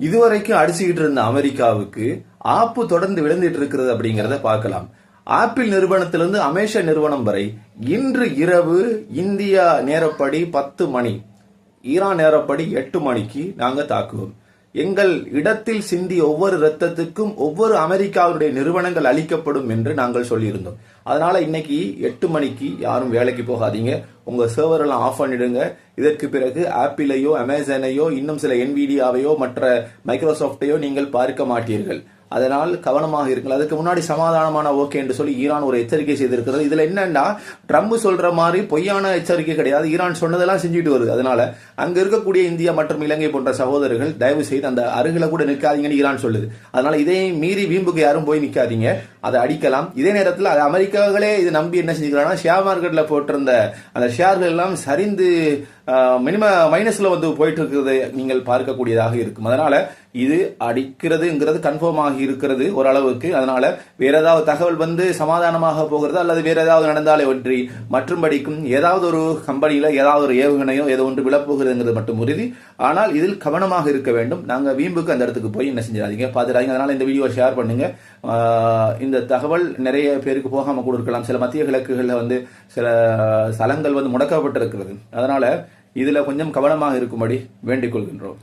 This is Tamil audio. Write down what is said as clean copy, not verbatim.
இதுவரைக்கும் அடிச்சுக்கிட்டு இருந்த அமெரிக்காவுக்கு ஆப்பு தொடர்ந்து விழுந்துட்டு இருக்கிறது அப்படிங்கறத பார்க்கலாம். ஆப்பிள் நிறுவனத்திலிருந்து அமேஷா நிறுவனம் வரை இன்று இரவு இந்தியா நேரப்படி 10 மணி, ஈரான் நேரப்படி 8 மணிக்கு நாங்க தாக்குவோம். எங்கள் இடத்தில் சிந்திய ஒவ்வொரு ரத்தத்துக்கும் ஒவ்வொரு அமெரிக்காவுடைய நிறுவனங்கள் அளிக்கப்படும் என்று நாங்கள் சொல்லியிருந்தோம். அதனால இன்னைக்கு 8 மணிக்கு யாரும் வேலைக்கு போகாதீங்க, உங்க சர்வர் எல்லாம் ஆஃப் பண்ணிடுங்க. இதற்கு பிறகு ஆப்பிளையோ அமேசானையோ இன்னும் சில என்விடியாவையோ மற்ற மைக்ரோசாப்டையோ நீங்கள் பார்க்க மாட்டீர்கள். அதனால் கவனமாக இருங்கள். அதுக்கு முன்னாடி சமாதானமான ஓகே என்று சொல்லி ஈரான் ஒரு எச்சரிக்கை செய்திருக்கிறது. இதுல என்னன்னா, ட்ரம்ப் சொல்ற மாதிரி பொய்யான எச்சரிக்கை கிடையாது. ஈரான் சொன்னதெல்லாம் செஞ்சுட்டு வருது. அதனால அங்க இருக்கக்கூடிய இந்தியா மற்றும் இலங்கை போன்ற சகோதரர்கள் தயவு செய்து அந்த அருகில கூட நிற்காதீங்கன்னு ஈரான் சொல்லுது. அதனால இதை மீறி வீம்புக்கு யாரும் போய் நிற்காதீங்க, அதை அடிக்கலாம். இதே நேரத்தில் அது அமெரிக்காக்களே இது நம்பி என்ன செஞ்சுக்கிறாங்கன்னா, ஷேர் மார்க்கெட்ல போட்டிருந்த அந்த ஷேர்கள் எல்லாம் சரிந்து மைனஸ்ல வந்து போயிட்டு இருக்கிறது நீங்கள் பார்க்கக்கூடியதாக இருக்கும். அதனால இது அடிக்கிறதுங்கிறது கன்ஃபார்ம் ஆகி இருக்கிறது ஓரளவுக்கு. அதனால வேற ஏதாவது தகவல் வந்து சமாதானமாக போகிறது அல்லது வேற ஏதாவது நடந்தாலே ஒன்றி மற்றும்படிக்கும் ஏதாவது ஒரு கம்பெனியில ஏதாவது ஒரு ஏவுகணையோ ஏதோ ஒன்று விழப்போகிறதுங்கிறது மட்டும் உறுதி. ஆனால் இதில் கவனமாக இருக்க வேண்டும். நாங்க வீம்புக்கு அந்த இடத்துக்கு போய் என்ன செஞ்சிடாதீங்க, பாத்துறாதீங்க. அதனால இந்த வீடியோ ஷேர் பண்ணுங்க. இந்த தகவல் நிறைய பேருக்கு போகாம கூட இருக்கலாம். சில மத்திய கிழக்குகள்ல வந்து சில ஸ்தலங்கள் வந்து முடக்கப்பட்டிருக்கிறது. அதனால இதுல கொஞ்சம் கவனமாக இருக்கும்படி வேண்டிக் கொள்கின்றோம்.